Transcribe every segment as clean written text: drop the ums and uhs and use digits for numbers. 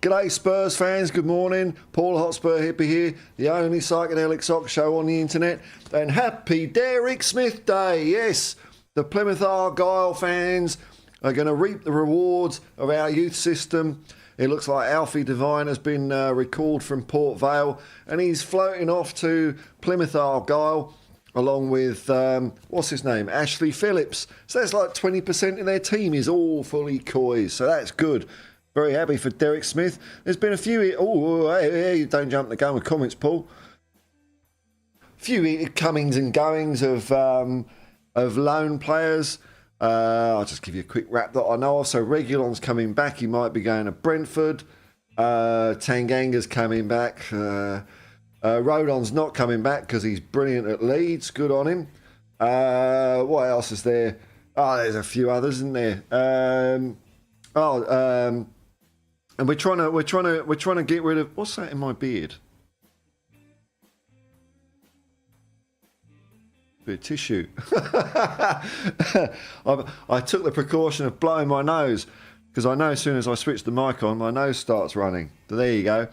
G'day Spurs fans, good morning. Paul Hotspur Hippie here, the only psychedelic sock show on the internet. And happy Derek Smith Day. Yes, the Plymouth Argyle fans are going to reap the rewards of our youth system. It looks like Alfie Devine has been recalled from Port Vale and he's floating off to Plymouth Argyle along with, what's his name, Ashley Phillips. So that's like 20% of their team is all fully coys, so that's good. Very happy for Derek Smith. There's been a few, hey, don't jump the gun with comments, Paul. A few comings and goings of loan players. I'll just give you a quick wrap that I know of. So Regulon's coming back. He might be going to Brentford. Tanganga's coming back. Rodon's not coming back because he's brilliant at Leeds. Good on him. What else is there? Oh, there's a few others, isn't there? And we're trying to get rid of, what's that in my beard? Bit of tissue. I took the precaution of blowing my nose because I know as soon as I switch the mic on, my nose starts running. So there you go.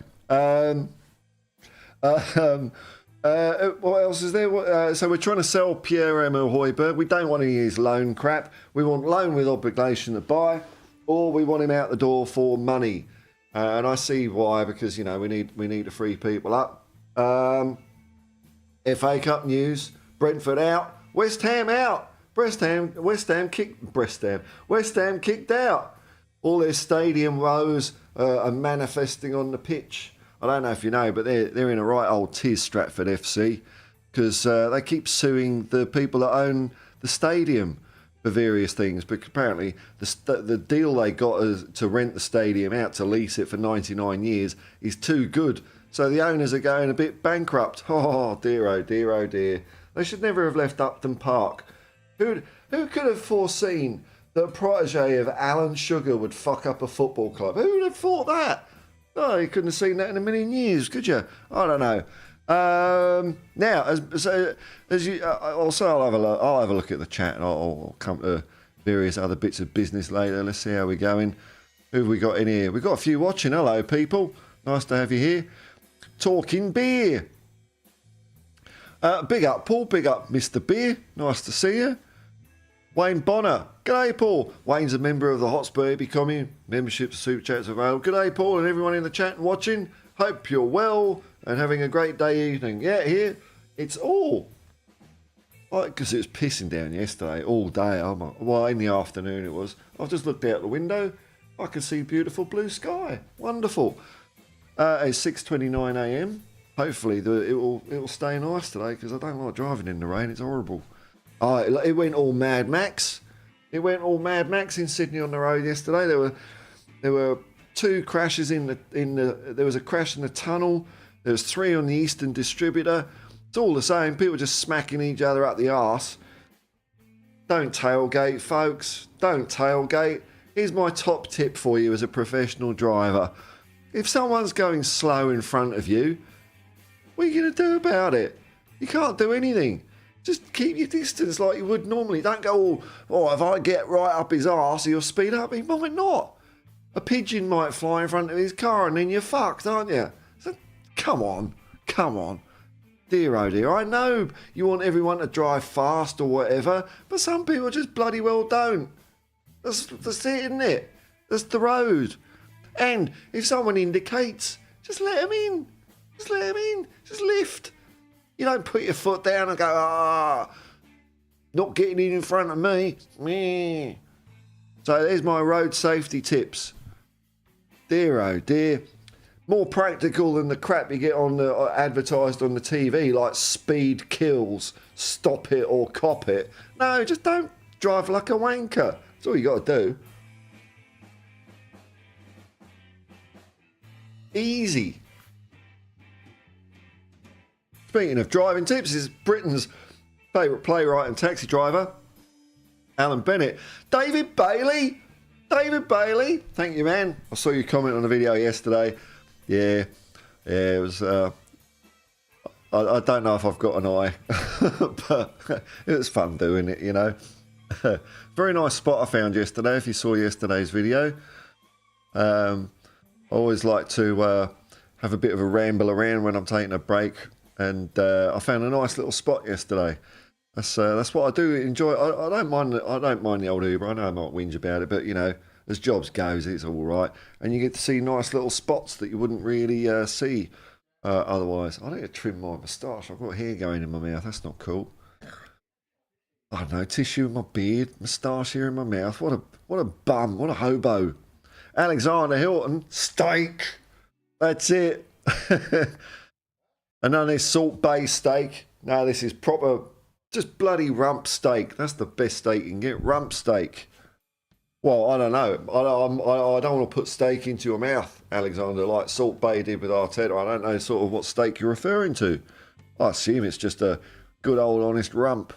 What else is there? So we're trying to sell Pierre-Emile Højbjerg. We don't want any of his loan crap. We want loan with obligation to buy, or we want him out the door for money. And I see why, because you know we need to free people up. FA Cup news: Brentford out, West Ham out. West Ham kicked out. All their stadium woes are manifesting on the pitch. I don't know if you know, but they're in a right old tiz, Stratford FC, because they keep suing the people that own the stadium for various things. But apparently the deal they got to rent the stadium out, to lease it for 99 years, is too good. So the owners are going a bit bankrupt. Oh dear, oh dear, oh dear. They should never have left Upton Park. Who could have foreseen that a protege of Alan Sugar would fuck up a football club? Who would have thought that? Oh, you couldn't have seen that in a million years, could you? I don't know. Now, as you, also I'll have a look at the chat, and I'll come to various other bits of business later. Let's see how we're going. Who have we got in here? We've got a few watching. Hello, people. Nice to have you here. Talking beer. Big up, Paul. Big up, Mr. Beer. Nice to see you. Wayne Bonner. G'day, Paul. Wayne's a member of the Hotspur Hippie commune. Membership to Super Chats available. G'day, Paul, and everyone in the chat and watching. Hope you're well and having a great day evening. Yeah, here it's all. Because it was pissing down yesterday all day. Well, in the afternoon it was. I've just looked out the window. I can see beautiful blue sky. Wonderful. It's 6:29 a.m. Hopefully it will stay nice today because I don't like driving in the rain. It's horrible. It went all Mad Max. It went all Mad Max in Sydney on the road yesterday. There were two crashes there was a crash in the tunnel. There was 3 on the Eastern Distributor. It's all the same. People just smacking each other up the arse. Don't tailgate, folks. Don't tailgate. Here's my top tip for you as a professional driver. If someone's going slow in front of you, what are you going to do about it? You can't do anything. Just keep your distance like you would normally. Don't go, if I get right up his arse, he'll speed up. He might not. A pigeon might fly in front of his car and then you're fucked, aren't you? So, come on. Dear oh dear, I know you want everyone to drive fast or whatever, but some people just bloody well don't. That's it, isn't it? That's the road. And if someone indicates, just let them in. Just lift. You don't put your foot down and go, not getting in front of me. Meh. So there's my road safety tips. Dear oh dear. More practical than the crap you get on the advertised on the TV, like speed kills, stop it or cop it. No, just don't drive like a wanker. That's all you got to do. Easy. Speaking of driving tips, is Britain's favourite playwright and taxi driver, Alan Bennett. David Bailey, thank you, man. I saw you comment on the video yesterday. Yeah, it was. I don't know if I've got an eye, but it was fun doing it, you know. Very nice spot I found yesterday. If you saw yesterday's video, I always like to have a bit of a ramble around when I'm taking a break, and I found a nice little spot yesterday. That's what I do enjoy. I don't mind. I don't mind the old Uber. I know I might whinge about it, but you know, as jobs goes, it's all right, and you get to see nice little spots that you wouldn't really see otherwise. I need to trim my moustache. I've got hair going in my mouth. That's not cool. I don't know, tissue in my beard, moustache here in my mouth. What a bum. What a hobo. Alexander Hilton, steak. That's it. And none of this Salt Bay steak. No, this is proper, just bloody rump steak. That's the best steak you can get, rump steak. Well, I don't know. I don't want to put steak into your mouth, Alexander, like Salt Bay did with Arteta. I don't know sort of what steak you're referring to. I assume it's just a good old honest rump.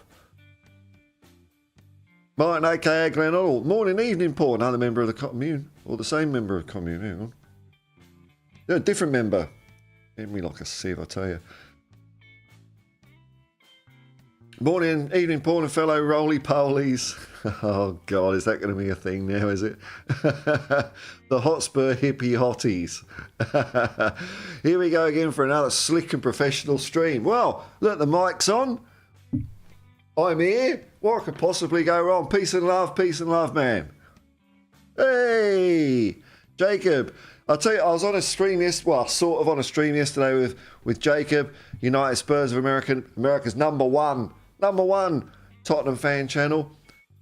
Martin, a.k.a. Glenn Arnold. Morning, evening, Paul. Another member of the commune. Or the same member of the commune. Hang on. Yeah, different member. Hit me like a sieve, I tell you. Morning, evening, Paul and fellow roly-polies. Oh, God, is that going to be a thing now, is it? The Hotspur Hippie hotties. Here we go again for another slick and professional stream. Well, look, the mic's on. I'm here. What could possibly go wrong? Peace and love, man. Hey, Jacob. I'll tell you, I was on a stream yesterday, well, sort of on a stream yesterday with Jacob, United Spurs of America's number one Tottenham fan channel.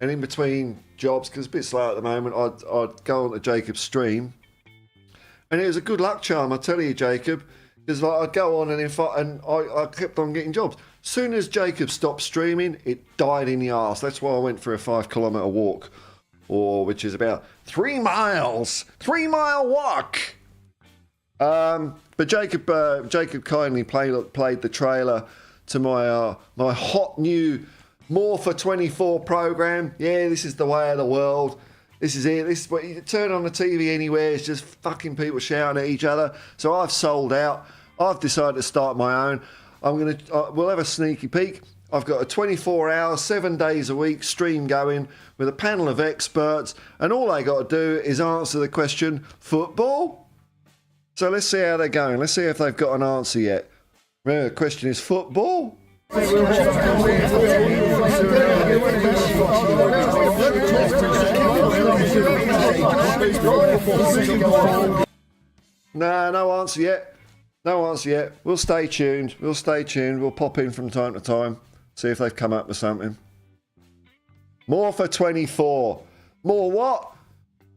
And in between jobs, because it's a bit slow at the moment, I'd go on to Jacob's stream. And it was a good luck charm, I tell you, Jacob. Because like, I'd go on and I kept on getting jobs. Soon as Jacob stopped streaming, it died in the arse. That's why I went for a 5-kilometre walk, which is about 3 miles. 3-mile walk. But Jacob kindly played the trailer to my hot new More for 24 program. Yeah, this is the way of the world. This is it. This is what you turn on the TV anywhere. It's just fucking people shouting at each other. So I've sold out. I've decided to start my own. We'll have a sneaky peek. I've got a 24-hour, 7 days a week stream going with a panel of experts, and all they got to do is answer the question, football? So let's see how they're going. Let's see if they've got an answer yet. Remember, the question is football? No answer yet. No answer yet. We'll stay tuned. We'll pop in from time to time. See if they've come up with something. More for 24. More what?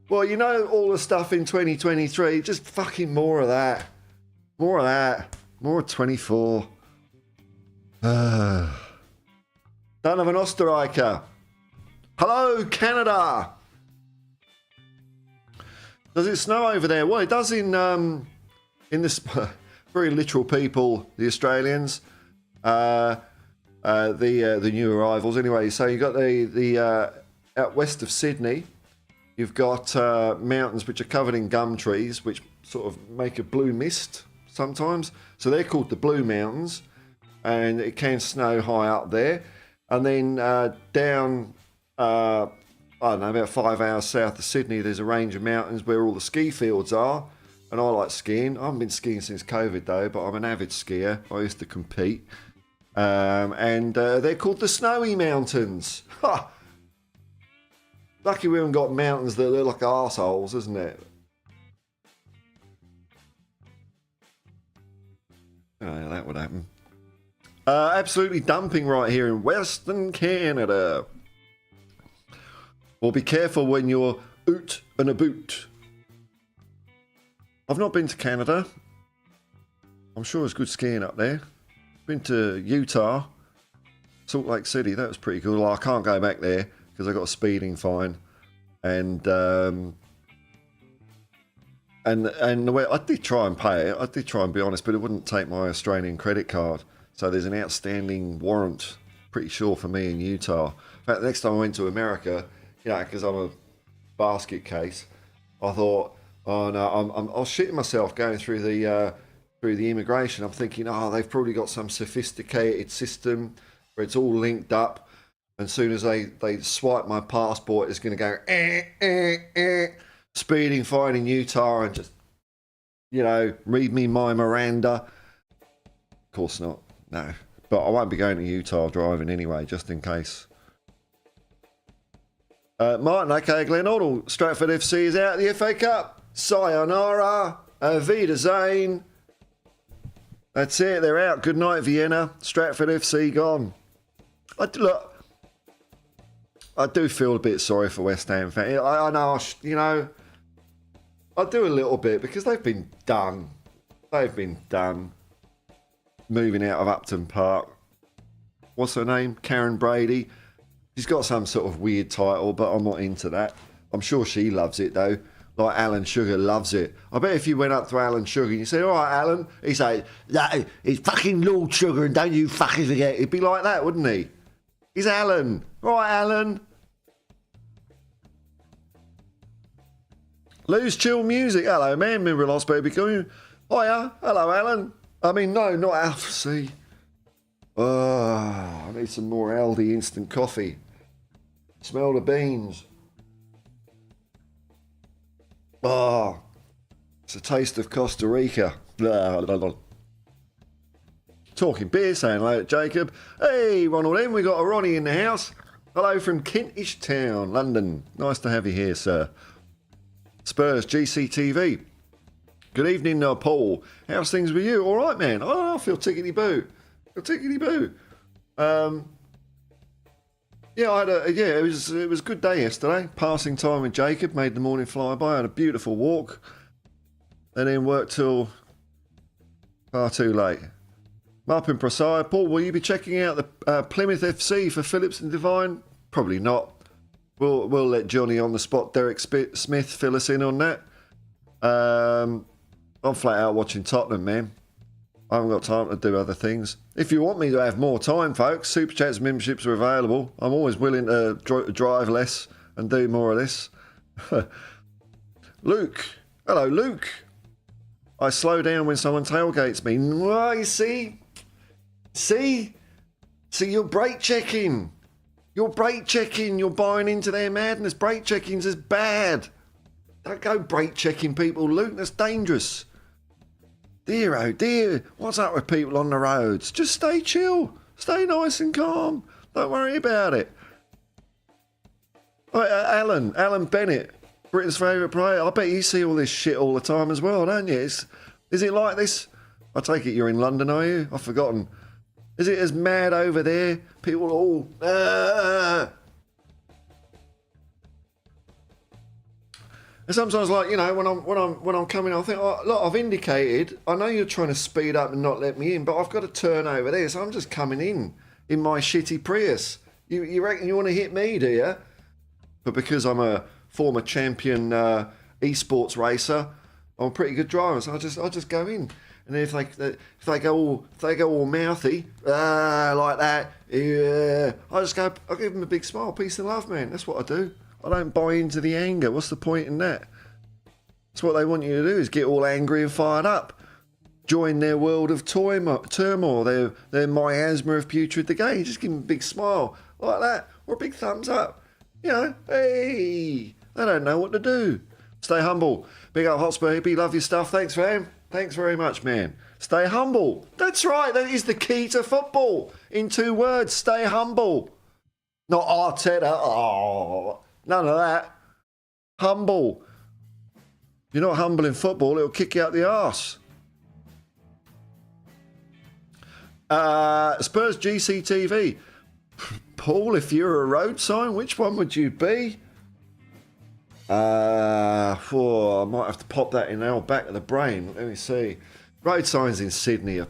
Well, you know all the stuff in 2023. Just fucking more of that. More of that. More of 24. Son of an Österreicher. Hello, Canada. Does it snow over there? Well, it does in this... Very literal people, the Australians, the new arrivals. Anyway, so you got the out west of Sydney, you've got mountains which are covered in gum trees, which sort of make a blue mist sometimes. So they're called the Blue Mountains, and it can snow high up there. And then down, I don't know, about 5 hours south of Sydney, there's a range of mountains where all the ski fields are. And I like skiing. I haven't been skiing since COVID though, but I'm an avid skier. I used to compete. And they're called the Snowy Mountains. Ha! Lucky we haven't got mountains that look like arseholes, isn't it? Oh, yeah, that would happen. Absolutely dumping right here in Western Canada. Well, be careful when you're oot and about. I've not been to Canada. I'm sure it's good skiing up there. Been to Utah, Salt Lake City. That was pretty cool. I can't go back there because I got a speeding fine, and the way I did try and pay it. I did try and be honest, but it wouldn't take my Australian credit card. So there's an outstanding warrant, pretty sure, for me in Utah. In fact, the next time I went to America, you know, because I'm a basket case, I thought, oh no, I was shitting myself going through the immigration. I'm thinking, oh, they've probably got some sophisticated system where it's all linked up. And as soon as they swipe my passport, it's going to go, speeding fine in Utah, and just you know, read me my Miranda. Of course not, no. But I won't be going to Utah driving anyway, just in case. Martin, aka Glenn Hoddle, Stratford FC is out of the FA Cup. Sayonara, Wiedersehen. That's it, they're out. Good night, Vienna. Stratford FC gone. Look, I do feel a bit sorry for West Ham fans. I know, you know, I do a little bit because they've been done. They've been done. Moving out of Upton Park. What's her name? Karen Brady. She's got some sort of weird title, but I'm not into that. I'm sure she loves it, though. Like Alan Sugar loves it. I bet if you went up to Alan Sugar and you said, all right, Alan, he'd say, no, he's fucking Lord Sugar and don't you fucking forget. He'd be like that, wouldn't he? He's Alan. All right, Alan. Lose chill music. Hello, man. Member of Lost Baby coming. Hiya. Hello, Alan. I mean, no, not Alpha C. Oh, I need some more Aldi instant coffee. Smell the beans. Oh, it's a taste of Costa Rica. Blah, blah, blah. Talking beer, saying hello to Jacob. Hey, Ronald M, we got a Ronnie in the house. Hello from Kentish Town, London. Nice to have you here, sir. Spurs, GCTV. Good evening, Paul. How's things with you? All right, man. Oh, I feel tickety-boo. Yeah, it was a good day yesterday. Passing time with Jacob, made the morning fly by, had a beautiful walk, and then worked till far too late. Marpin Prasad, Paul, will you be checking out the Plymouth FC for Phillips and Devine? Probably not. We'll let Johnny on the spot, Derek Smith, fill us in on that. I'm flat out watching Tottenham, man. I haven't got time to do other things. If you want me to have more time, folks, Super Chats memberships are available. I'm always willing to drive less and do more of this. Luke. Hello, Luke. I slow down when someone tailgates me. Oh, you see? See, you're brake checking. You're buying into their madness. Brake checking's is bad. Don't go brake checking people, Luke. That's dangerous. Dear, oh dear, what's up with people on the roads? Just stay chill. Stay nice and calm. Don't worry about it. Alan Bennett, Britain's favourite player. I bet you see all this shit all the time as well, don't you? Is it like this? I take it you're in London, are you? I've forgotten. Is it as mad over there? People all... And sometimes, like, you know, when I'm coming, I think, oh, look, I've indicated. I know you're trying to speed up and not let me in, but I've got to turn over there, so I'm just coming in my shitty Prius. You reckon you want to hit me, do you? But because I'm a former champion esports racer, I'm a pretty good driver, so I just go in. And then if they go all mouthy like that, yeah, I'll give them a big smile, peace and love, man. That's what I do. I don't buy into the anger. What's the point in that? That's what they want you to do, is get all angry and fired up. Join their world of turmoil, their miasma of putrid decay. Just give them a big smile like that, or a big thumbs up. You know, hey, they don't know what to do. Stay humble. Big up Hotspur Hippie, love your stuff. Thanks, fam. Thanks very much, man. Stay humble. That's right, that is the key to football. In 2 words, stay humble. Not Arteta. Oh, none of that. Humble. If you're not humble in football, it'll kick you out the arse. Spurs GCTV. Paul, if you're a road sign, which one would you be? I might have to pop that in the back of the brain. Let me see. Road signs in Sydney are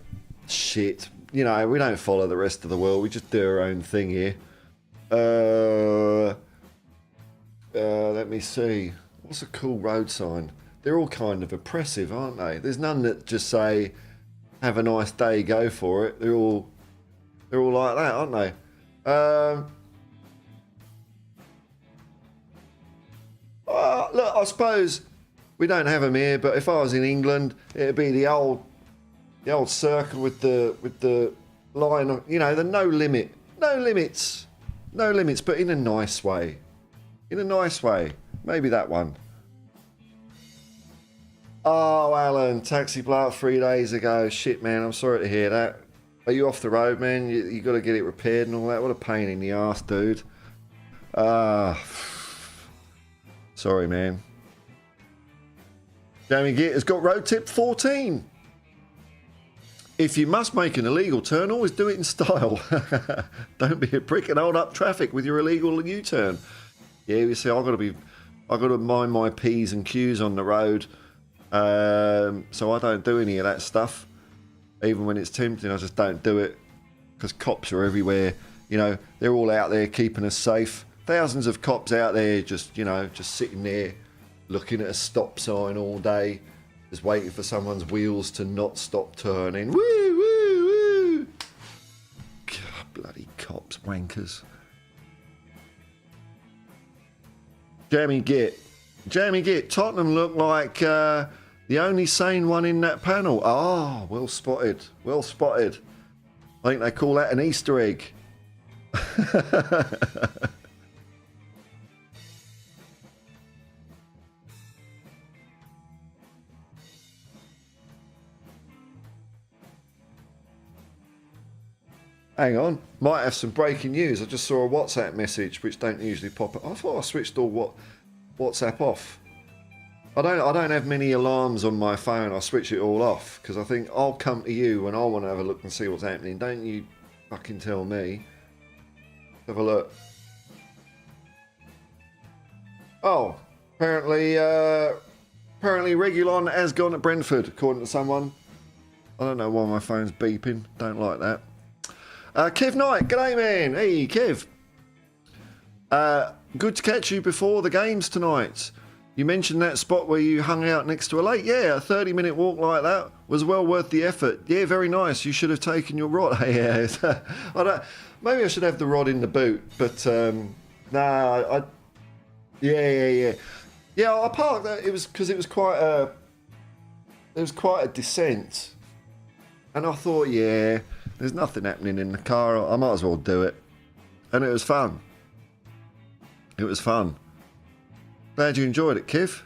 shit. You know, we don't follow the rest of the world. We just do our own thing here. Let me see. What's a cool road sign? They're all kind of oppressive, aren't they? There's none that just say, have a nice day, go for it. They're all like that, aren't they? Look, I suppose we don't have them here, but if I was in England, it'd be the old circle with the line of, you know, the no limits, but in a nice way. Maybe that one. Oh, Alan, taxi blow up 3 days ago. Shit, man, I'm sorry to hear that. Are you off the road, man? You got to get it repaired and all that. What a pain in the ass, dude. Sorry, man. Jamie Gitt has got road tip 14. If you must make an illegal turn, always do it in style. Don't be a prick and hold up traffic with your illegal U-turn. Yeah, you see, I've got to mind my P's and Q's on the road. So I don't do any of that stuff. Even when it's tempting, I just don't do it. Because cops are everywhere. You know, they're all out there keeping us safe. Thousands of cops out there just, you know, just sitting there looking at a stop sign all day. Just waiting for someone's wheels to not stop turning. Woo, woo, woo. God, bloody cops, wankers. Jamie Gitt. Tottenham look like the only sane one in that panel. Oh, well spotted. Well spotted. I think they call that an Easter egg. Hang on, might have some breaking news. I just saw a WhatsApp message which don't usually pop up. I thought I switched all WhatsApp off. I don't have many alarms on my phone. I switch it all off because I think I'll come to you when I want to have a look and see what's happening. Don't you fucking tell me. Have a look. Oh, apparently Regulon has gone to Brentford, according to someone. I don't know why my phone's beeping. Don't like that. Kev Knight, g'day man. Hey Kev. Good to catch you before the games tonight. You mentioned that spot where you hung out next to a lake. Yeah, a 30-minute walk like that was well worth the effort. Yeah, very nice. You should have taken your rod. Yeah, maybe I should have the rod in the boot, but nah. Yeah. I parked that. It was because it was quite a descent, and I thought, yeah, there's nothing happening in the car. I might as well do it, and it was fun. It was fun. Glad you enjoyed it, Kev.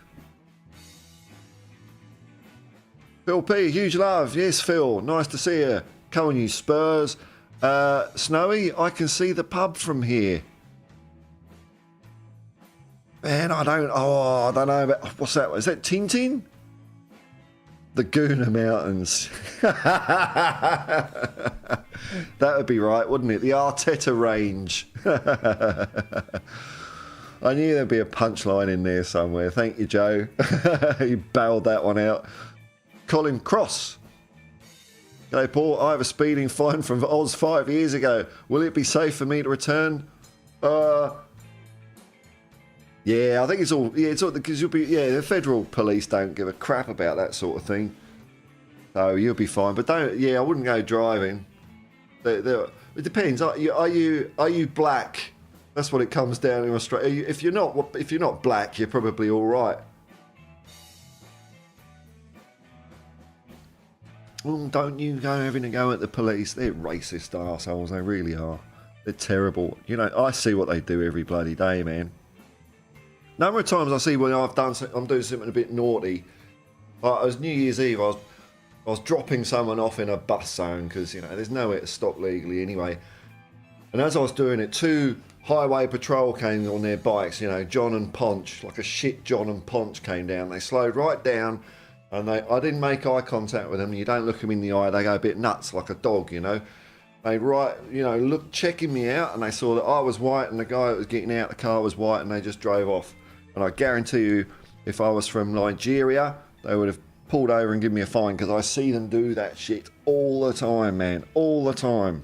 Phil P, huge love. Yes, Phil, nice to see you. Come on, you Spurs. Snowy, I can see the pub from here. Man, I don't know about, what's that? Is that Tintin? The Guna Mountains. That would be right, wouldn't it? The Arteta range. I knew there'd be a punchline in there somewhere. Thank you, Joe. You bailed that one out. Colin Cross. G'day, Paul. I have a speeding fine from Oz 5 years ago. Will it be safe for me to return? Yeah, I think it's all. Yeah, it's all because you'll be. Yeah, the federal police don't give a crap about that sort of thing. So you'll be fine. But don't. Yeah, I wouldn't go driving. It depends. Are you black? That's what it comes down to Australia. If you're not black, you're probably all right. Well, don't you go having a go at the police? They're racist arseholes. They really are. They're terrible. You know, I see what they do every bloody day, man. Number of times I see when I'm doing something a bit naughty. Like, it was New Year's Eve. I was dropping someone off in a bus zone because, you know, there's nowhere to stop legally anyway. And as I was doing it, two highway patrol came on their bikes, you know, John and Ponch, like a shit John and Ponch came down. They slowed right down, and I didn't make eye contact with them. You don't look them in the eye, they go a bit nuts like a dog, you know. They look checking me out, and they saw that I was white and the guy that was getting out the car was white, and they just drove off. And I guarantee you, if I was from Nigeria, they would have pulled over and given me a fine, because I see them do that shit all the time, man, all the time.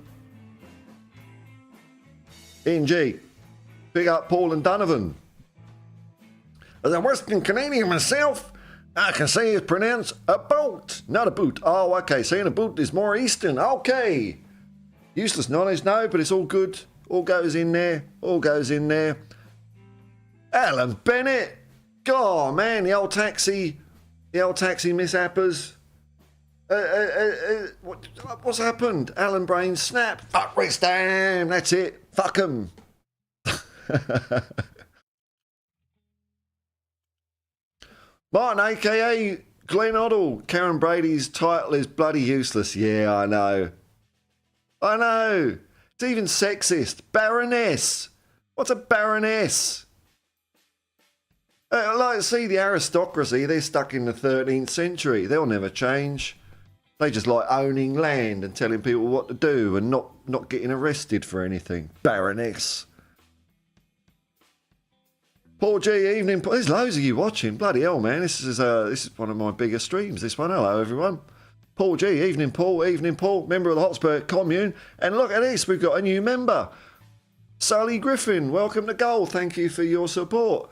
NG, big up Paul and Donovan. As a Western Canadian myself, I can say it's pronounced a boat, not a boot. Oh, okay, saying a boot is more Eastern. Okay. Useless knowledge, no, but it's all good. All goes in there. All goes in there. Alan Bennett. God, man, the old taxi mishappers. What's happened? Alan Brain snap. Fuck West Ham. That's it. Fuck 'em. Martin, a.k.a. Glenn Oddle, Karen Brady's title is bloody useless. Yeah, I know. I know. It's even sexist. Baroness. What's a baroness? Like, see, the aristocracy, they're stuck in the 13th century. They'll never change. They just like owning land and telling people what to do and not getting arrested for anything. Baroness. Paul G, evening. There's loads of you watching. Bloody hell, man. This is one of my bigger streams, this one. Hello, everyone. Paul G, evening, Paul. Evening, Paul. Member of the Hotspur commune. And look at this. We've got a new member. Sally Griffin. Welcome to Gold. Thank you for your support.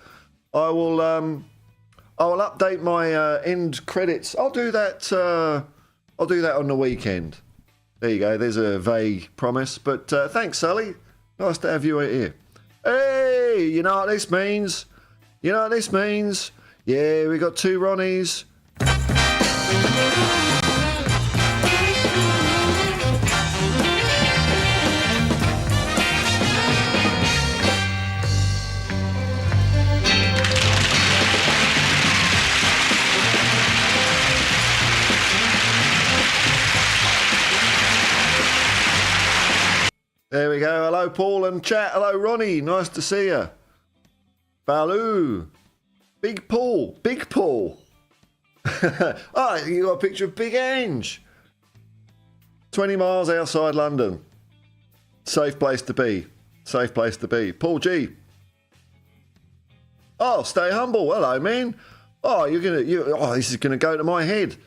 I will update my end credits. I'll do that on the weekend. There you go. There's a vague promise. But thanks, Sally. Nice to have you here. Hey, you know what this means? You know what this means? Yeah, we got 2 Ronnies. There we go. Hello, Paul and chat. Hello, Ronnie. Nice to see you. Baloo. Big Paul. Big Paul. Oh, you got a picture of Big Ange. 20 miles outside London. Safe place to be. Safe place to be. Paul G. Oh, stay humble. Hello, man. Oh, this is gonna go to my head.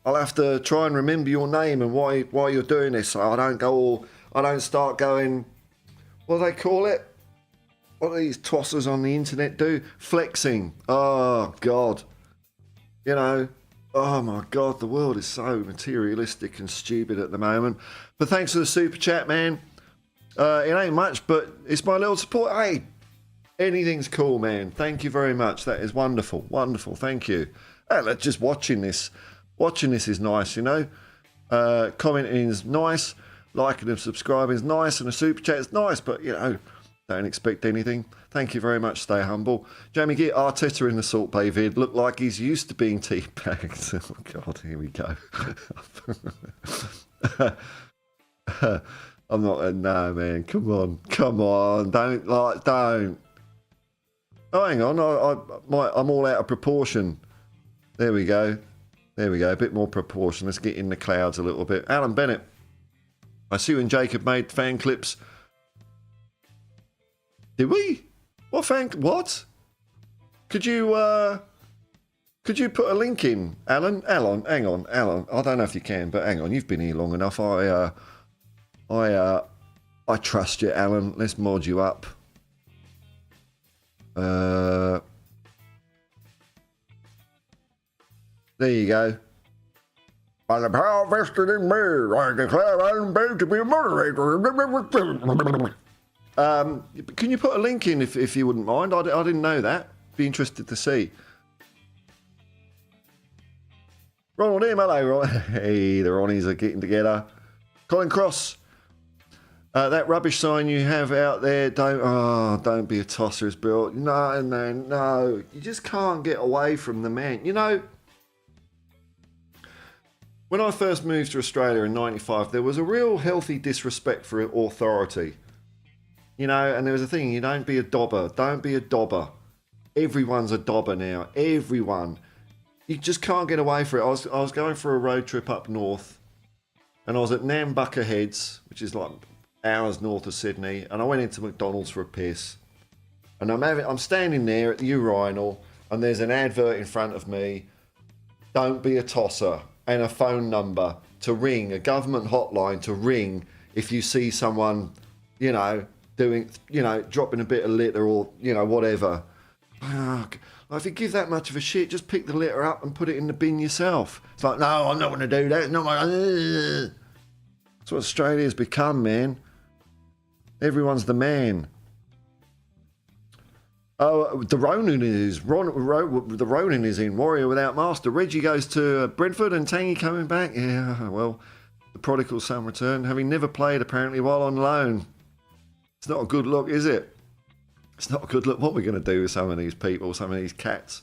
I'll have to try and remember your name and why you're doing this. So I don't start going, what do they call it? What do these tossers on the internet do? Flexing. Oh, God. You know, oh, my God, the world is so materialistic and stupid at the moment. But thanks for the super chat, man. It ain't much, but it's my little support. Hey, anything's cool, man. Thank you very much. That is wonderful. Wonderful. Thank you. Hey, just watching this is nice, you know. Commenting is nice. Liking and subscribing is nice, and a super chat is nice, but, you know, don't expect anything. Thank you very much. Stay humble. Jamie Gear, Arteta in the Salt Bay vid. Looked like he's used to being teabagged. Oh, God, here we go. I'm not, no, man. Come on. Don't. Oh, hang on. I'm all out of proportion. There we go. A bit more proportion. Let's get in the clouds a little bit. Alan Bennett. I see you and Jacob made fan clips. Did we? What? Could you put a link in, Alan? Hang on, Alan. I don't know if you can, but hang on. You've been here long enough. I trust you, Alan. Let's mod you up. There you go. By the power vested in me, I declare I am bound to be a moderator. Can you put a link in if you wouldn't mind? I didn't know that. Be interested to see. Ronald M, hello. Hey, the Ronnies are getting together. Colin Cross. That rubbish sign you have out there, don't be a tosser, is built. No, man, no. You just can't get away from the man. You know, when I first moved to Australia in 95, there was a real healthy disrespect for authority. You know, and there was a thing, you don't be a dobber. Don't be a dobber. Everyone's a dobber now. Everyone. You just can't get away from it. I was going for a road trip up north, and I was at Nambucca Heads, which is like hours north of Sydney, and I went into McDonald's for a piss. And I'm standing there at the urinal, and there's an advert in front of me. Don't be a tosser. And a phone number to ring, a government hotline to ring if you see someone, you know, doing, you know, dropping a bit of litter or, you know, whatever. If you give that much of a shit, just pick the litter up and put it in the bin yourself. It's like, no, I'm not going to do that. It's not my... That's what Australia's become, man. Everyone's the man. Oh, the Ronin is in Warrior Without Master. Reggie goes to Brentford and Tangy coming back. Yeah, well, the prodigal son returned, having never played apparently while on loan. It's not a good look, is it? It's not a good look. What are we going to do with some of these people, some of these cats?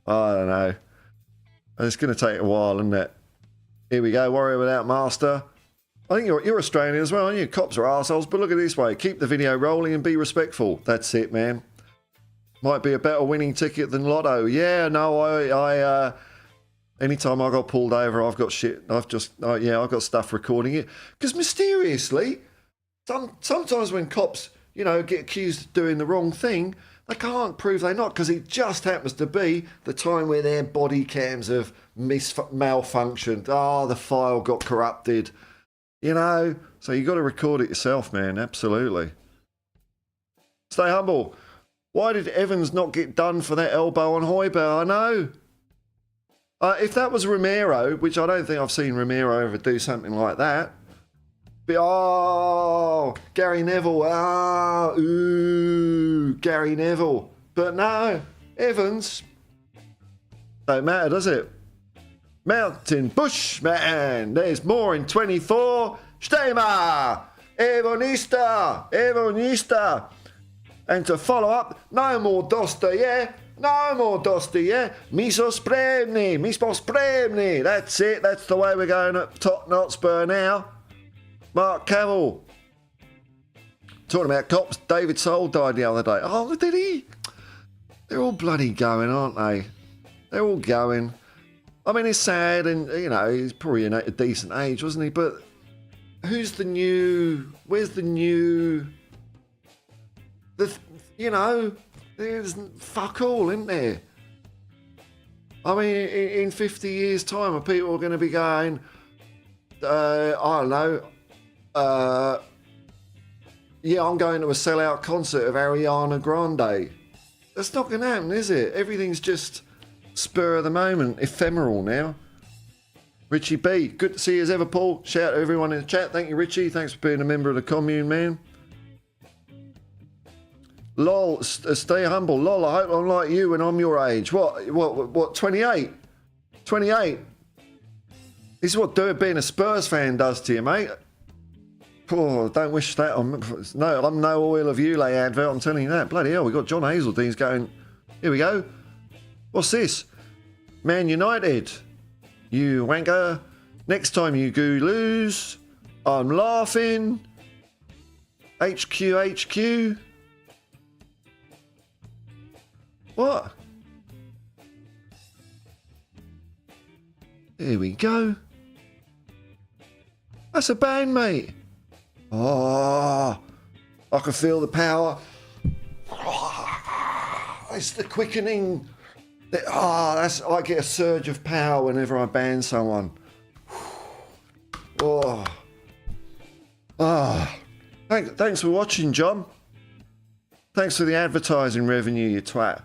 I don't know. And it's going to take a while, isn't it? Here we go, Warrior Without Master. I think you're Australian as well, aren't you? Cops are arseholes, but look at it this way. Keep the video rolling and be respectful. That's it, man. Might be a better winning ticket than Lotto. Yeah, no, I anytime I got pulled over, I've got shit. I've got stuff recording it. Because mysteriously, sometimes when cops, you know, get accused of doing the wrong thing, they can't prove they're not, because it just happens to be the time where their body cams have malfunctioned. Oh, the file got corrupted. You know, so you got to record it yourself, man. Absolutely. Stay humble. Why did Evans not get done for that elbow on Hojbjerg? I know. If that was Romero, which I don't think I've seen Romero ever do something like that. But, oh, Gary Neville. Gary Neville. But no, Evans. Don't matter, does it? Mountain Bushman. There's more in 24. Stema. Evonista. And to follow up, no more Dosta, yeah? No more Dosta, yeah? Misos Spremny. That's it. That's the way we're going at Tottenham Hotspur now. Mark Cavill. Talking about cops, David Soul died the other day. Oh, did he? They're all bloody going, aren't they? They're all going. I mean, it's sad, and, you know, he's probably in a decent age, wasn't he? But where's the new... You know, there's fuck all, isn't there? I mean, in 50 years' time, are people going to be going, I don't know, yeah, I'm going to a sellout concert of Ariana Grande. That's not going to happen, is it? Everything's just spur of the moment, ephemeral now. Richie B, good to see you as ever, Paul. Shout out to everyone in the chat. Thank you, Richie. Thanks for being a member of the commune, man. Lol, stay humble. Lol, I hope I'm like you when I'm your age. What, 28? 28? This is what being a Spurs fan does to you, mate. Oh, don't wish that on... No, I'm no oil of you, lay advert, I'm telling you that. Bloody hell, we got John Hazeldene's going... Here we go. What's this? Man United. You wanker. Next time you go lose, I'm laughing. HQ. What? Here we go. That's a band, mate. Oh, I can feel the power. Oh, it's the quickening. I get a surge of power whenever I ban someone. Oh. Thanks for watching, John. Thanks for the advertising revenue, you twat.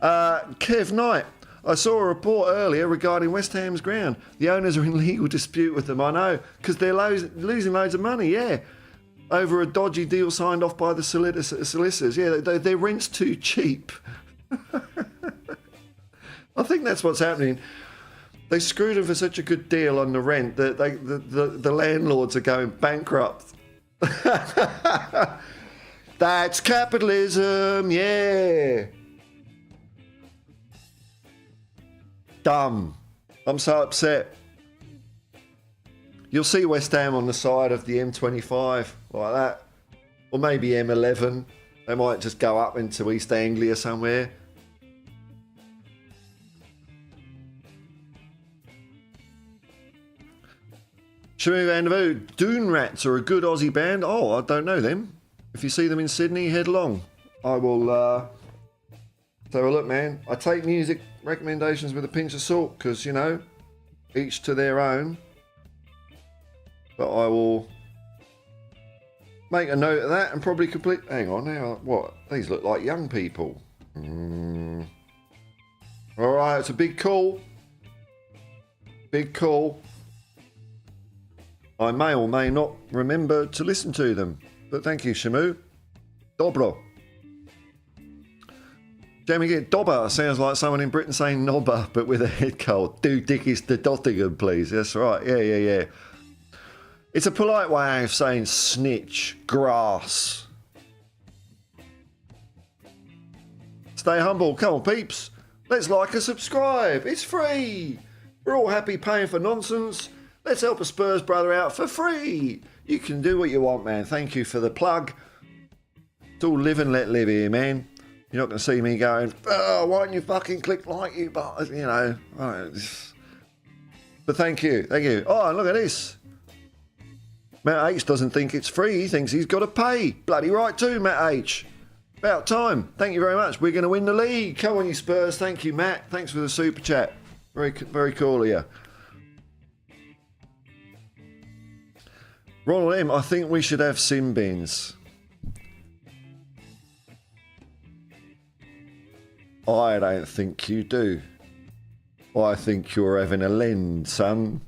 Kev Knight. I saw a report earlier regarding West Ham's ground. The owners are in legal dispute with them, I know, because they're losing loads of money, yeah. Over a dodgy deal signed off by the solicitors. Yeah, their rent's too cheap. I think that's what's happening. They screwed them for such a good deal on the rent that the landlords are going bankrupt. That's capitalism, yeah. Dumb. I'm so upset. You'll see West Ham on the side of the M25 like that, or maybe M11. They might just go up into East Anglia somewhere. Shamu Vandervoo, Dune Rats are a good Aussie band. Oh, I don't know them. If you see them in Sydney, head along. I will have a look, man. I take music recommendations with a pinch of salt because, you know, each to their own. But I will make a note of that and probably complete... Hang on now. What? These look like young people. All right, it's a big call. Big call. I may or may not remember to listen to them. But thank you, Shamu. Dobro. Jamie get Dobber sounds like someone in Britain saying knobber, but with a head cold. Do Dickies to Dottingham, please. That's right. Yeah. It's a polite way of saying snitch, grass. Stay humble. Come on, peeps. Let's like and subscribe. It's free. We're all happy paying for nonsense. Let's help a Spurs brother out for free. You can do what you want, man. Thank you for the plug. It's all live and let live here, man. You're not going to see me going, oh, why don't you fucking click like you, but, you know. But thank you. Thank you. Oh, look at this. Matt H doesn't think it's free. He thinks he's got to pay. Bloody right too, Matt H. About time. Thank you very much. We're going to win the league. Come on, you Spurs. Thank you, Matt. Thanks for the super chat. Very, very cool of you. Ronald M, I think we should have sin bins. I don't think you do. I think you're having a lend, son.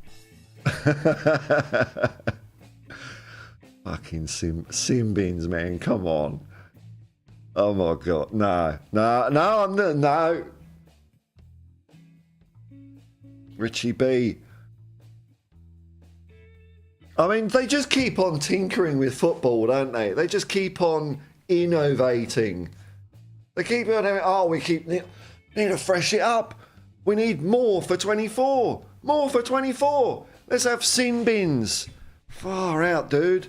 Fucking sim bins, man. Come on. Oh my God. No. I'm not. No. Richie B. I mean, they just keep on tinkering with football, don't they? They just keep on innovating. They keep on having, need to fresh it up. We need more for 24. More for 24. Let's have sin bins. Far out, dude.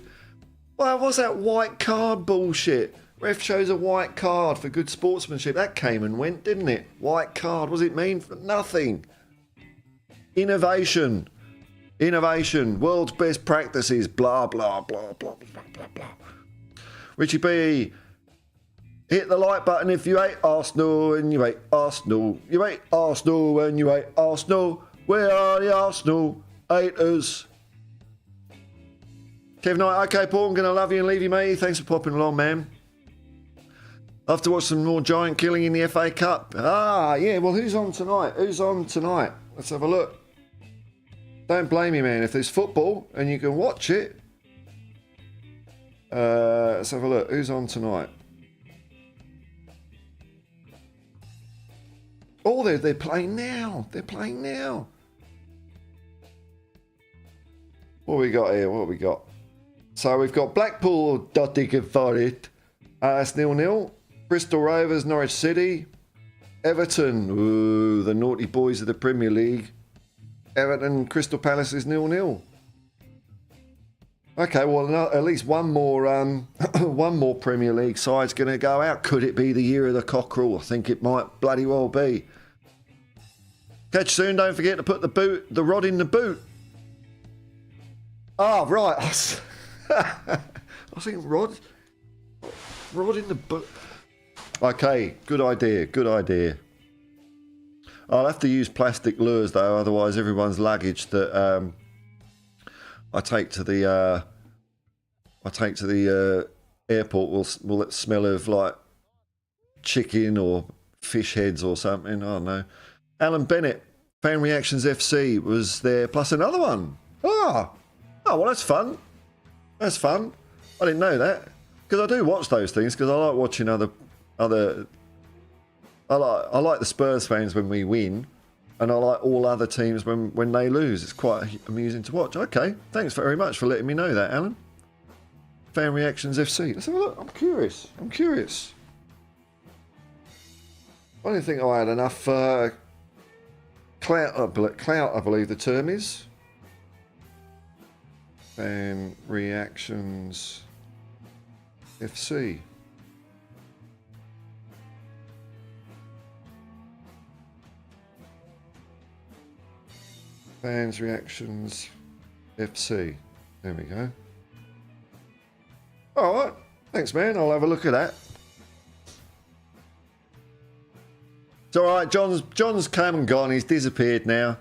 Well, what's that white card bullshit? Ref shows a white card for good sportsmanship. That came and went, didn't it? White card. What does it mean? For nothing. Innovation. World's best practices. Blah, blah, blah, blah, blah, blah, blah. Richie B. Hit the like button if you hate Arsenal and you hate Arsenal. You hate Arsenal and you hate Arsenal. Where are the Arsenal haters? Kev Knight, okay, Paul, I'm going to love you and leave you, mate. Thanks for popping along, man. I have to watch some more giant killing in the FA Cup. Ah, yeah, well, who's on tonight? Let's have a look. Don't blame me, man. If there's football and you can watch it, let's have a look. Who's on tonight? Oh, they're playing now. What we got here? So we've got Blackpool, Nottingham Forest. That's 0-0. Bristol Rovers, Norwich City. Everton, ooh, the naughty boys of the Premier League. Everton, Crystal Palace is 0-0. Okay, well, at least one more Premier League side's going to go out. Could it be the year of the cockerel? I think it might bloody well be. Catch you soon. Don't forget to put the rod in the boot. Oh, right. I was thinking rod in the boot. Okay, good idea. I'll have to use plastic lures though, otherwise everyone's luggage that I take to the airport will smell of like chicken or fish heads or something. I don't know. Alan Bennett, Fan Reactions FC was there, plus another one. Oh, well, that's fun. I didn't know that, because I do watch those things because I like watching other. I like the Spurs fans when we win, and I like all other teams when they lose. It's quite amusing to watch. Okay, thanks very much for letting me know that, Alan. Fan Reactions FC. Let's have a look. I'm curious. I didn't think I had enough clout, I believe the term is. Fan Reactions FC. Fans Reactions FC. There we go. All right. Thanks, man. I'll have a look at that. It's all right. John's come and gone. He's disappeared now.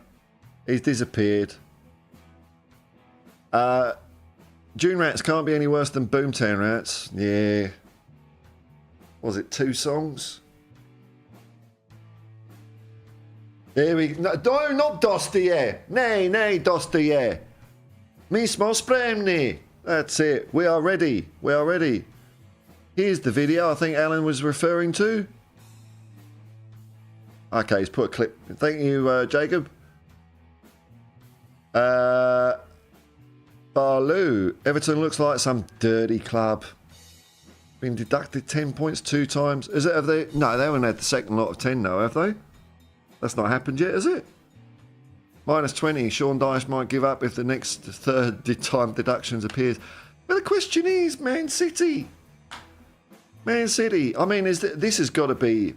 June Rats can't be any worse than Boomtown Rats. Yeah. Was it 2 songs? Here we go. No, not Dostoye. Nej, Dostoye. Mi smo spremni. That's it. We are ready. Here's the video I think Alan was referring to. Okay, he's put a clip. Thank you, Jacob. Barloo. Everton looks like some dirty club. Been deducted 10 points 2 times. No, they haven't had the second lot of 10 though, have they? That's not happened yet, is it? -20. Sean Dyche might give up if the next third time deductions appears. But the question is, Man City. Man City. I mean, this has got to be...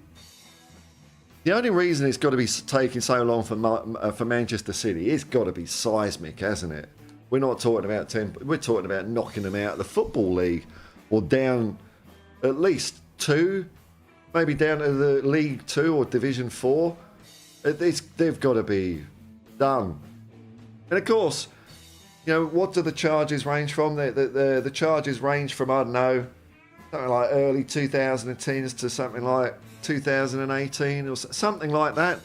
The only reason it's got to be taking so long for Manchester City, it's got to be seismic, hasn't it? We're not talking about 10. We're talking about knocking them out of the Football League, or down at least 2, maybe down to the League 2 or Division 4. They've got to be done. And of course, you know, what do the charges range from? The charges range from, I don't know, something like early 2010s to something like 2018 or something like that.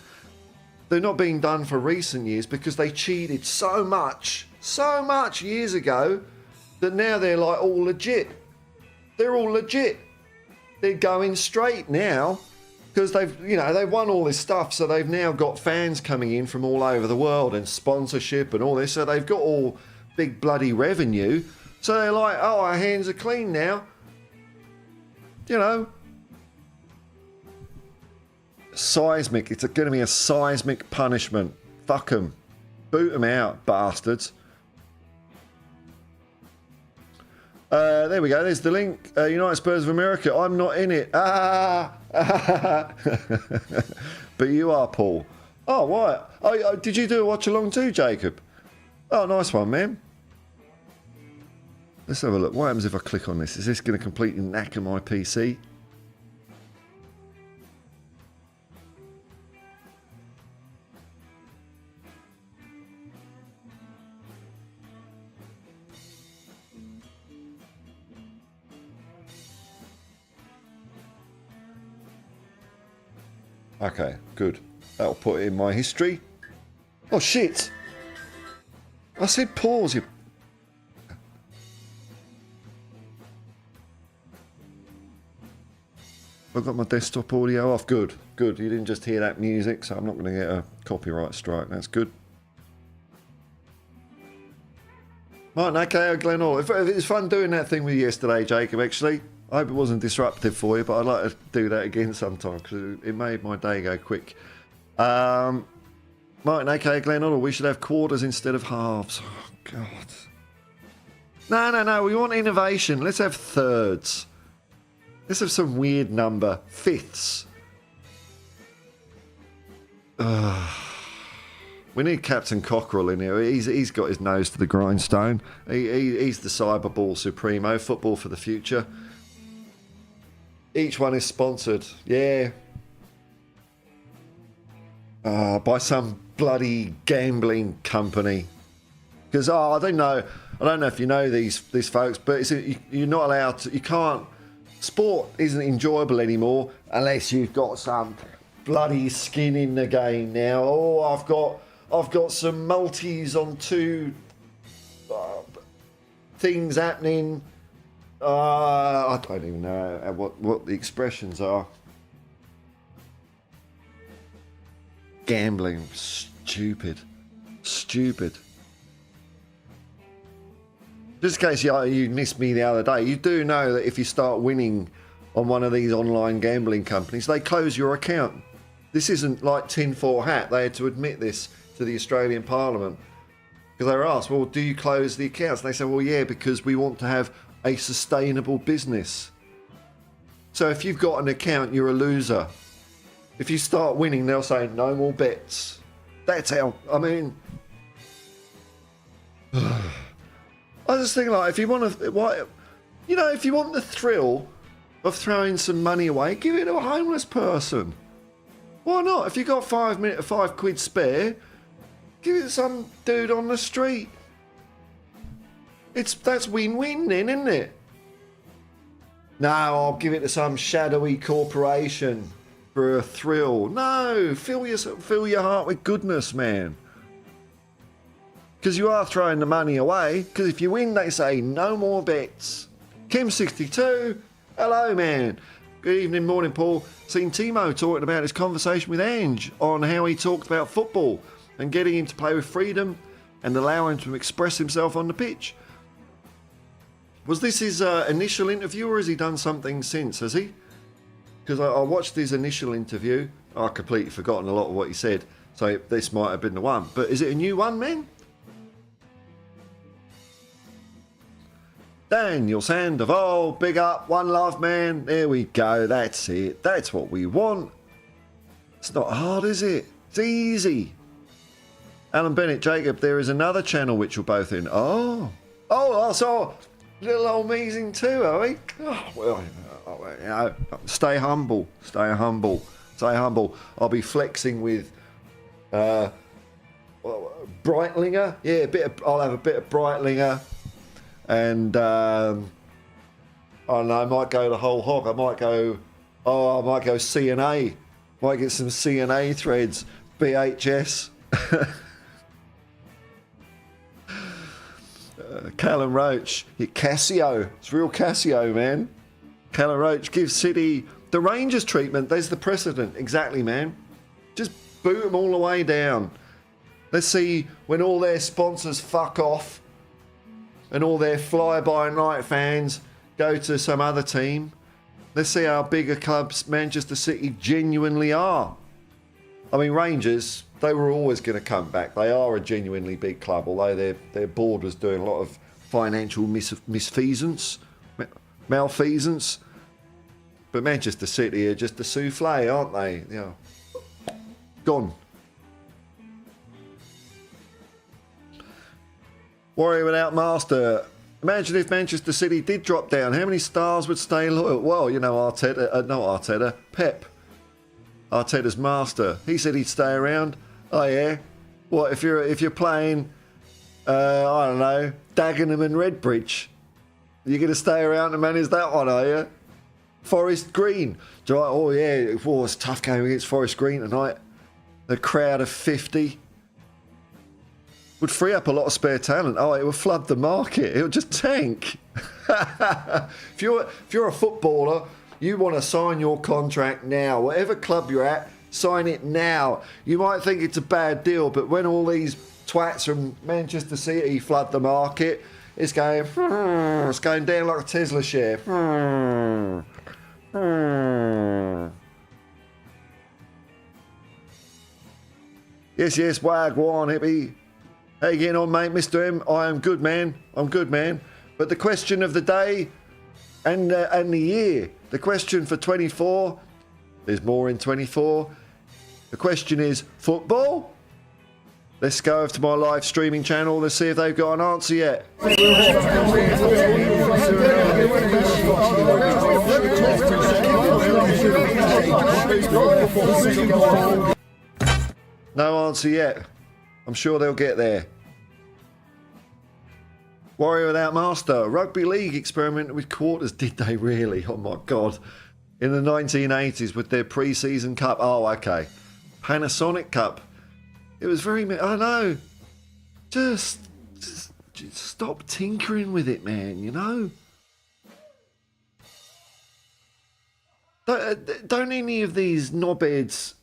They're not being done for recent years because they cheated so much years ago that now they're like all legit. They're all legit. They're going straight now because they've won all this stuff, so they've now got fans coming in from all over the world and sponsorship and all this, so they've got all big bloody revenue. So they're like, oh, our hands are clean now. You know, seismic. It's going to be a seismic punishment. Fuck them. Boot them out, bastards. There we go. There's the link. United Spurs of America. I'm not in it. But you are, Paul. Oh, what? Oh, did you do a watch along too, Jacob? Oh, nice one, man. Let's have a look. What happens if I click on this? Is this going to completely knacker my PC? Okay, good. That'll put it in my history. Oh, shit. I said pause, you... I've got my desktop audio off. Good, good. You didn't just hear that music, so I'm not going to get a copyright strike. That's good. Martin, okay, Glenn Hall. It was fun doing that thing with you yesterday, Jacob, actually. I hope it wasn't disruptive for you, but I'd like to do that again sometime because it made my day go quick. Martin, aka Glenn Hoddle, we should have quarters instead of halves. Oh, God. No. We want innovation. Let's have thirds. Let's have some weird number. Fifths. We need Captain Cockerell in here. He's got his nose to the grindstone. He's the Cyberball Supremo. Football for the future. Each one is sponsored, yeah, by some bloody gambling company. Because I don't know if you know these folks, but you're not allowed to. You can't. Sport isn't enjoyable anymore unless you've got some bloody skin in the game. Now, I've got some multis on 2 things happening. I don't even know what the expressions are. Gambling, stupid. Just in case you missed me the other day, you do know that if you start winning on one of these online gambling companies, they close your account. This isn't like tinfoil hat. They had to admit this to the Australian Parliament because they were asked, well, do you close the accounts? And they said, well, yeah, because we want to have a sustainable business. So if you've got an account, you're a loser. If you start winning, they'll say no more bets. That's how. I mean, I just think like if you want to, if you want the thrill of throwing some money away, give it to a homeless person. Why not? If you got 5 quid spare, give it to some dude on the street. That's win-win then, isn't it? No, I'll give it to some shadowy corporation for a thrill. No, fill your heart with goodness, man. Because you are throwing the money away. Because if you win, they say no more bets. Kim62, hello, man. Good evening, morning, Paul. Seen Timo talking about his conversation with Ange on how he talked about football and getting him to play with freedom and allow him to express himself on the pitch. Was this his initial interview, or has he done something since, has he? Because I watched his initial interview. I've completely forgotten a lot of what he said. So this might have been the one. But is it a new one, man? Daniel Sandoval, big up, one love, man. There we go. That's it. That's what we want. It's not hard, is it? It's easy. Alan Bennett, Jacob, there is another channel which you're both in. Oh, so little old me's in too, are we? Oh, well, you know, stay humble. Stay humble. Stay humble. I'll be flexing with Breitlinger. Yeah, I'll have a bit of Breitlinger. And I don't know, I might go the whole hog. I might go CNA. Might get some CNA threads. BHS. Callum Roach. Casio. It's real Casio, man. Callum Roach gives City the Rangers treatment. There's the precedent. Exactly, man. Just boot them all the way down. Let's see when all their sponsors fuck off and all their fly-by-night fans go to some other team. Let's see how big a clubs Manchester City genuinely are. I mean, Rangers, they were always going to come back. They are a genuinely big club, although their board was doing a lot of financial malfeasance. But Manchester City are just a souffle, aren't they? You know, gone. Warrior without master. Imagine if Manchester City did drop down. How many stars would stay loyal? Well, you know, Pep. Arteta's master. He said he'd stay around. Oh yeah. What if you're playing? I don't know, Dagenham and Redbridge. You're going to stay around to manage that one, are you? Forest Green. Oh yeah, it was a tough game against Forest Green tonight. A crowd of 50. Would free up a lot of spare talent. Oh, it would flood the market. It would just tank. If you're a footballer, you want to sign your contract now. Whatever club you're at, sign it now. You might think it's a bad deal, but when all these twats from Manchester City flood the market, it's going down like a Tesla share. Yes, Wagwan Hippie. How you getting on, mate? Mr. M, I am good, man. I'm good, man. But the question of the day and the year, the question for 24, there's more in 24. The question is, football? Let's go over to my live streaming channel. Let's see if they've got an answer yet. No answer yet. I'm sure they'll get there. Warrior without master. Rugby league experimented with quarters. Did they really? Oh my God. In the 1980s with their pre-season cup. Oh, okay. Panasonic Cup. It was very... I know. Just stop tinkering with it, man, you know? Don't any of these knobheads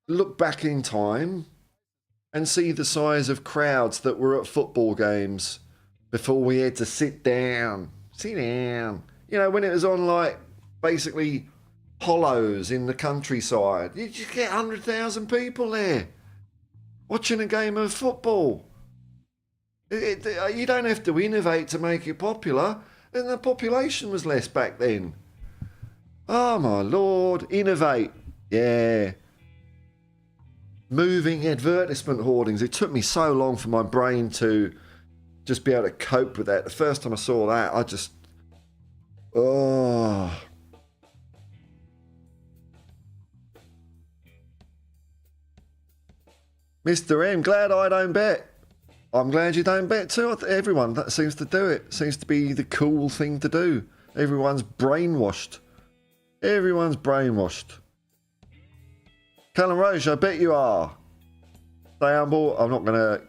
look back in time and see the size of crowds that were at football games before we had to sit down. Sit down. You know, when it was on, like, basically hollows in the countryside. You just get 100,000 people there watching a game of football. You don't have to innovate to make it popular. And the population was less back then. Oh, my Lord. Innovate. Yeah. Moving advertisement hoardings. It took me so long for my brain to just be able to cope with that. The first time I saw that, I just... Oh... Mr. M, glad I don't bet. I'm glad you don't bet too. Everyone that seems to do it. Seems to be the cool thing to do. Everyone's brainwashed. Everyone's brainwashed. Callum Roche, I bet you are. Stay humble. I'm not going to,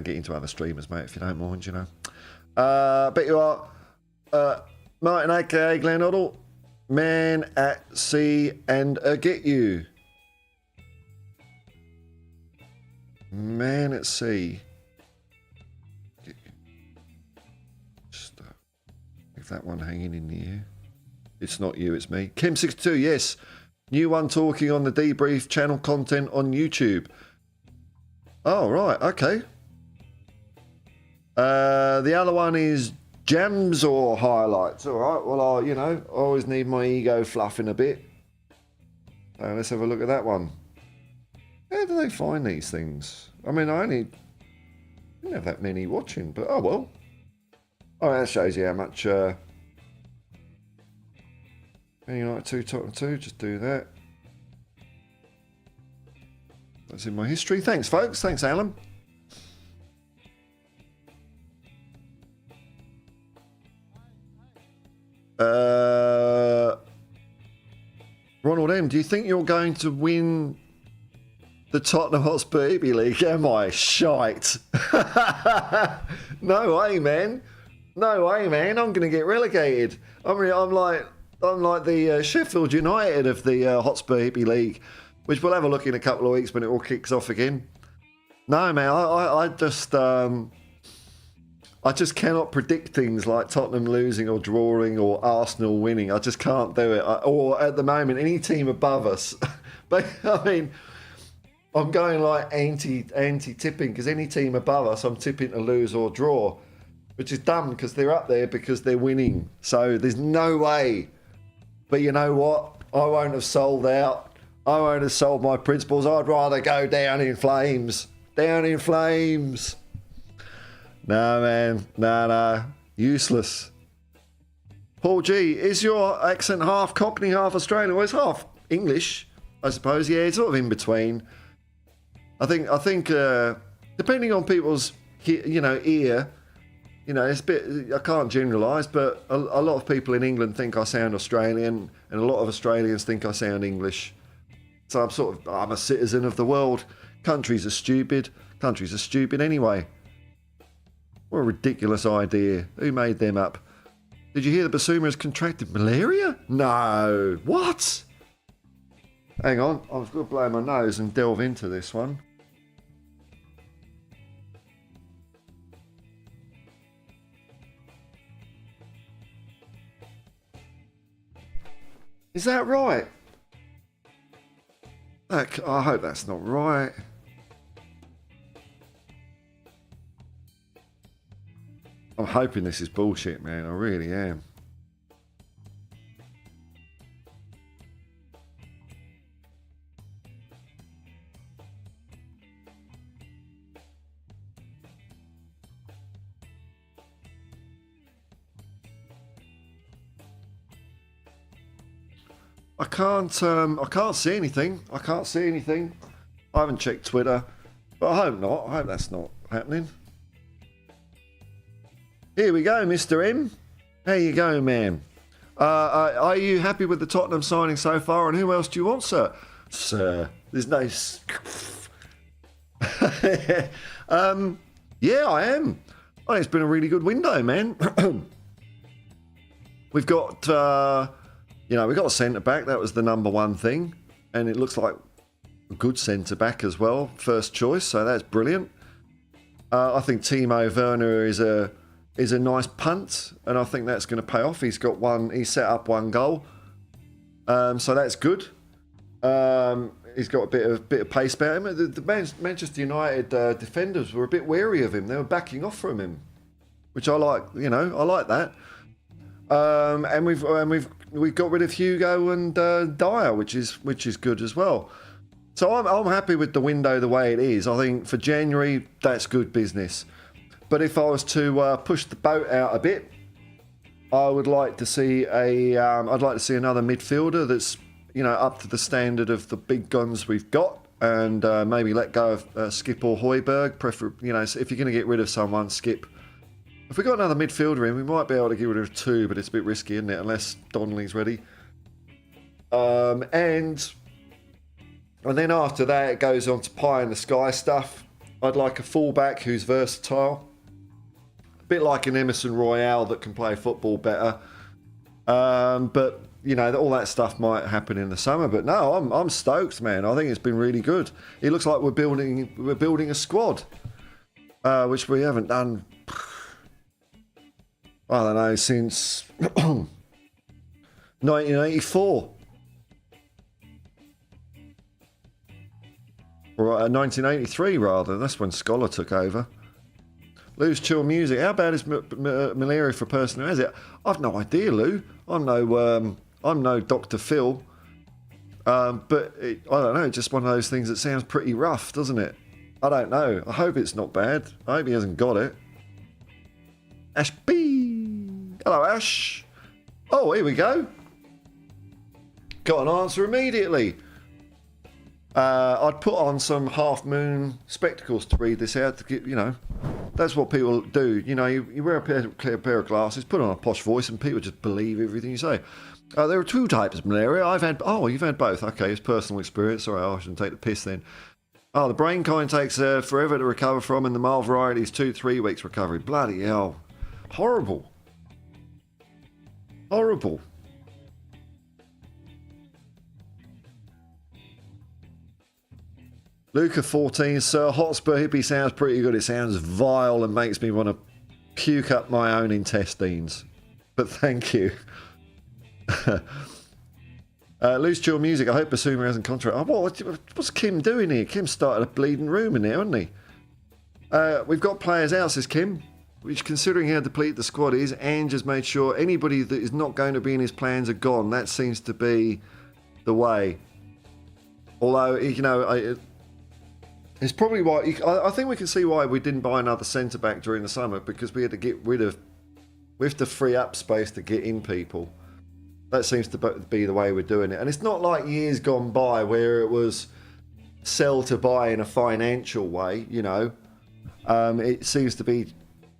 get into other streamers, mate, if you don't mind, bet you are. Martin, aka Glenn Oddle. Man at sea and get you. Man at sea. Just leave that one hanging in the air. It's not you, it's me. Kim62, yes. New one talking on the debrief channel content on YouTube. Oh, right. Okay. The other one is gems or highlights. All right. Well, I always need my ego fluffing a bit. So let's have a look at that one. How do they find these things? I mean, I only didn't have that many watching, but oh well. Oh, that shows you how much. United 2, Tottenham 2. Just do that. That's in my history. Thanks, folks. Thanks, Alan. Ronald M, do you think you're going to win the Tottenham Hotspur Hippie League? Am I shite? No way, man. No way, man. I'm going to get relegated. I'm like the Sheffield United of the Hotspur Hippie League, which we'll have a look in a couple of weeks when it all kicks off again. No, man. I just cannot predict things like Tottenham losing or drawing or Arsenal winning. I just can't do it. Or at the moment, any team above us. But I mean, I'm going like anti-tipping because any team above us, I'm tipping to lose or draw, which is dumb because they're up there because they're winning. So there's no way. But you know what? I won't have sold out. I won't have sold my principles. I'd rather go down in flames. Down in flames. No, man. No. Useless. Paul G, is your accent half Cockney, half Australian? Well, it's half English, I suppose. Yeah, it's sort of in between. I think. Depending on people's, ear, it's a bit. I can't generalise, but a lot of people in England think I sound Australian, and a lot of Australians think I sound English. So I'm a citizen of the world. Countries are stupid. Countries are stupid anyway. What a ridiculous idea. Who made them up? Did you hear the Basuma has contracted malaria? No. What? Hang on. I was going to blow my nose and delve into this one. Is that right? I hope that's not right. I'm hoping this is bullshit, man. I really am. I can't see anything. I can't see anything. I haven't checked Twitter, but I hope not. I hope that's not happening. Here we go, Mr. M. How you going, man? Are you happy with the Tottenham signing so far, and who else do you want, sir? Sir, there's no... yeah, I am. I think it's been a really good window, man. We've got, we've got a centre-back. That was the number one thing. And it looks like a good centre-back as well. First choice, so that's brilliant. I think Timo Werner is a nice punt, and I think that's going to pay off. He set up one goal, so that's good. He's got a bit of pace about him. The Manchester United defenders were a bit wary of him. They were backing off from him, which I like. I like that. And we've got rid of Hugo and Dyer, which is good as well. So I'm happy with the window the way it is. I think for January that's good business. But if I was to push the boat out a bit, I would like to see another midfielder that's up to the standard of the big guns we've got, and maybe let go of Skip or Højbjerg. If you're going to get rid of someone, Skip. If we got another midfielder in, we might be able to get rid of two, but it's a bit risky, isn't it? Unless Donnelly's ready. And then after that, it goes on to pie in the sky stuff. I'd like a fullback who's versatile. A bit like an Emerson Royale that can play football better. But, all that stuff might happen in the summer. But no, I'm stoked, man. I think it's been really good. It looks like we're building a squad, which we haven't done, I don't know, since 1984. Or 1983 rather. That's when Scholar took over. Lou's chill music. How bad is malaria for a person who has it? I've no idea, Lou. I'm no Dr. Phil. But I don't know. It's just one of those things that sounds pretty rough, doesn't it? I don't know. I hope it's not bad. I hope he hasn't got it. Ash B. Hello, Ash. Oh, here we go. Got an answer immediately. I'd put on some half moon spectacles to read this out to get, that's what people do. You wear a pair of glasses, put on a posh voice, and people just believe everything you say. There are two types of malaria. You've had both. Okay, it's personal experience. Sorry, I shouldn't take the piss then. The brain kind takes forever to recover from, and the mild variety is 2-3 weeks recovery. Bloody hell. Horrible. Horrible. Luca 14, Sir Hotspur Hippie sounds pretty good. It sounds vile and makes me want to puke up my own intestines. But thank you. Loose chill music. I hope Basuma hasn't contract. What's Kim doing here? Kim started a bleeding room in there, hasn't he? We've got players out, says Kim. Which, considering how depleted the squad is, Ange has made sure anybody that is not going to be in his plans are gone. That seems to be the way. Although, it's probably why I think we can see why we didn't buy another centre back during the summer, because we had to get rid of, we have to free up space to get in people. That seems to be the way we're doing it, and it's not like years gone by where it was sell to buy in a financial way. It seems to be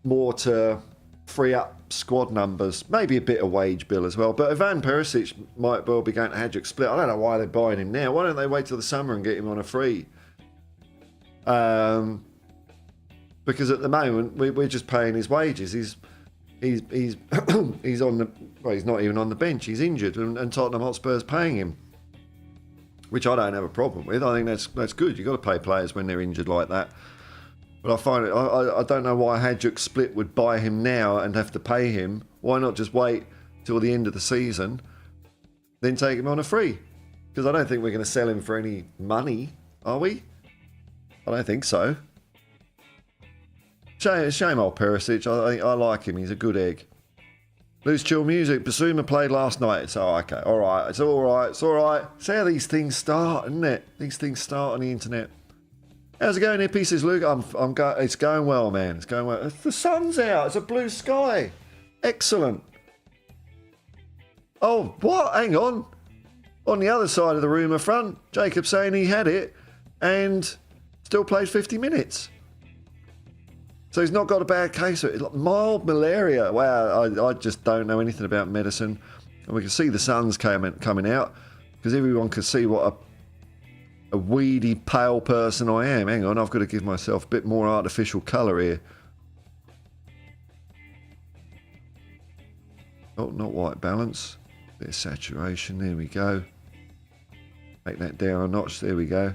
more to free up squad numbers, maybe a bit of wage bill as well. But Ivan Perisic might well be going to Hajduk Split. I don't know why they're buying him now. Why don't they wait till the summer and get him on a free? Because at the moment we're just paying his wages. He's he's on the he's not even on the bench. He's injured, and Tottenham Hotspur's paying him, which I don't have a problem with. I think that's good. You've got to pay players when they're injured like that. But I find it. I don't know why Hajduk Split would buy him now and have to pay him. Why not just wait till the end of the season, then take him on a free? Because I don't think we're going to sell him for any money, are we? I don't think so. Shame old Perisic. I like him. He's a good egg. Loose chill music. Basuma played last night. So okay, all right. It's all right. It's all right. It's how these things start, isn't it? These things start on the internet. How's it going, Hippie? Says Luke. It's going well, man. It's going well. The sun's out. It's a blue sky. Excellent. Oh, what? Hang on. On the other side of the rumour front, Jacob saying he had it and still played 50 minutes. So he's not got a bad case of it. Mild malaria. Wow, I just don't know anything about medicine. And we can see the sun's coming out because everyone can see what a weedy, pale person I am. Hang on, I've got to give myself a bit more artificial colour here. Oh, not white balance. Bit of saturation. There we go. Take that down a notch. There we go.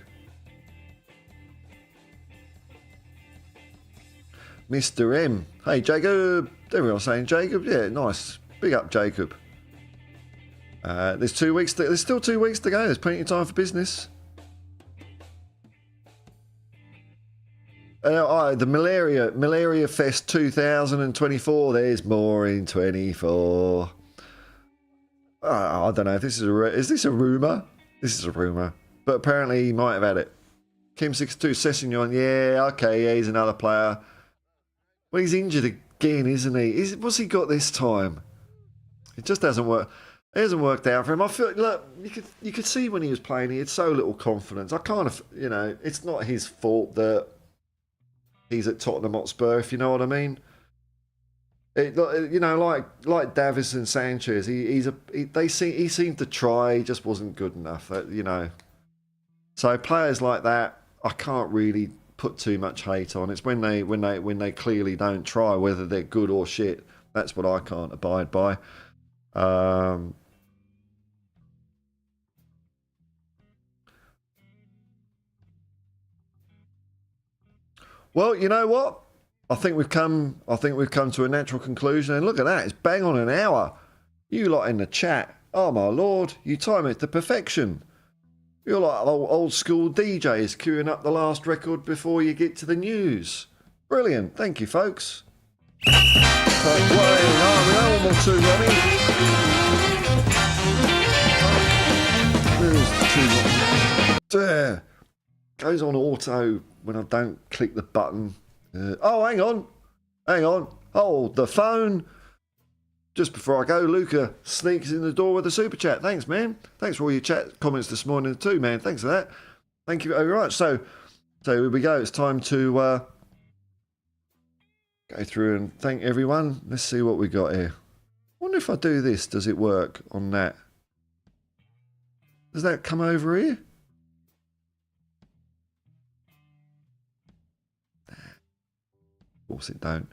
Mr. M. Hey, Jacob. Everyone's saying Jacob. Yeah, nice. Big up, Jacob. There's 2 weeks. There's still 2 weeks to go. There's plenty of time for business. The Malaria Fest 2024. There's more in 24. I don't know if this is this a rumour? This is a rumour, but apparently he might have had it. Kim62 Sessignon. Yeah, okay, yeah, he's another player. Well, he's injured again, isn't he? What's he got this time? It just doesn't work. It hasn't worked out for him. I feel look, you could see when he was playing, he had so little confidence. I kind of, it's not his fault that he's at Tottenham Hotspur, if you know what I mean. Like Davis and Sanchez, he seemed to try, he just wasn't good enough, So players like that, I can't really put too much hate on. It's when they clearly don't try, whether they're good or shit. That's what I can't abide by. Well, you know what? I think we've come to a natural conclusion. And look at that, it's bang on an hour. You lot in the chat. Oh my lord, you time it to perfection. You're like old school DJs queuing up the last record before you get to the news. Brilliant. Thank you, folks. There. Goes on auto when I don't click the button. Oh, hang on. Hold the phone. Just before I go, Luca sneaks in the door with a super chat. Thanks, man. Thanks for all your chat comments this morning too, man. Thanks for that. Thank you very much. So here we go. It's time to go through and thank everyone. Let's see what we got here. I wonder if I do this, does it work on that? Does that come over here? Of course it don't.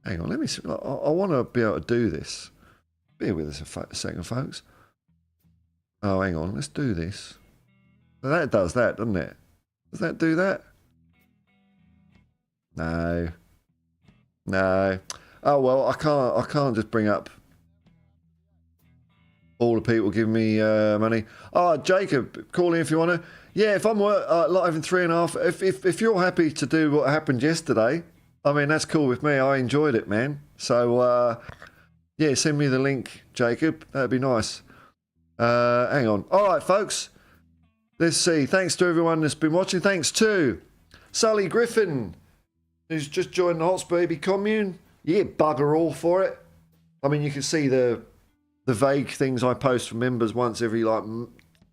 Hang on, let me see. I want to be able to do this. Bear with us a second, folks. Oh, hang on. Let's do this. Well, that does that, doesn't it? Does that do that? No. Oh well, I can't just bring up all the people giving me money. Oh, Jacob, call in if you want to. Yeah, if I'm live in 3.5. If you're happy to do what happened yesterday. I mean, that's cool with me. I enjoyed it, man. So, yeah, send me the link, Jacob. That'd be nice. Hang on. All right, folks. Let's see. Thanks to everyone that's been watching. Thanks to Sully Griffin, who's just joined the Hotspur Hippie commune. Yeah, bugger all for it. I mean, you can see the vague things I post from members once every,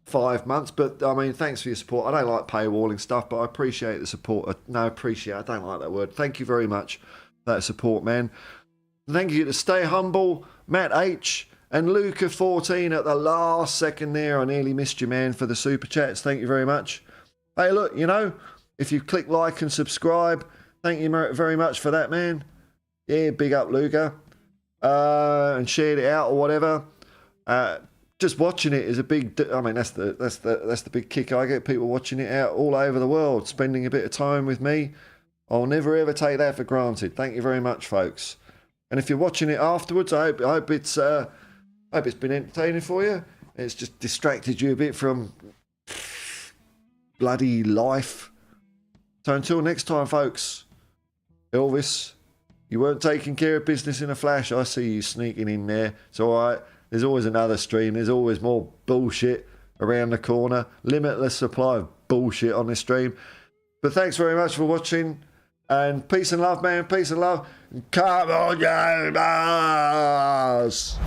5 months, but I mean, thanks for your support. I don't like paywalling stuff, but I appreciate the support. I don't like that word. Thank you very much for that support, man. Thank you to Stay Humble, Matt H, and Luca14 at the last second there. I nearly missed you, man, for the super chats. Thank you very much. Hey, look, if you click like and subscribe, thank you very much for that, man. Yeah, big up, Luca. And shared it out or whatever. Just watching it is a big. I mean, that's the big kick I get. People watching it out all over the world, spending a bit of time with me. I'll never ever take that for granted. Thank you very much, folks. And if you're watching it afterwards, I hope it's been entertaining for you. It's just distracted you a bit from bloody life. So until next time, folks. Elvis, you weren't taking care of business in a flash. I see you sneaking in there. It's all right. There's always another stream. There's always more bullshit around the corner. Limitless supply of bullshit on this stream. But thanks very much for watching. And peace and love, man. Peace and love. Come on, you guys.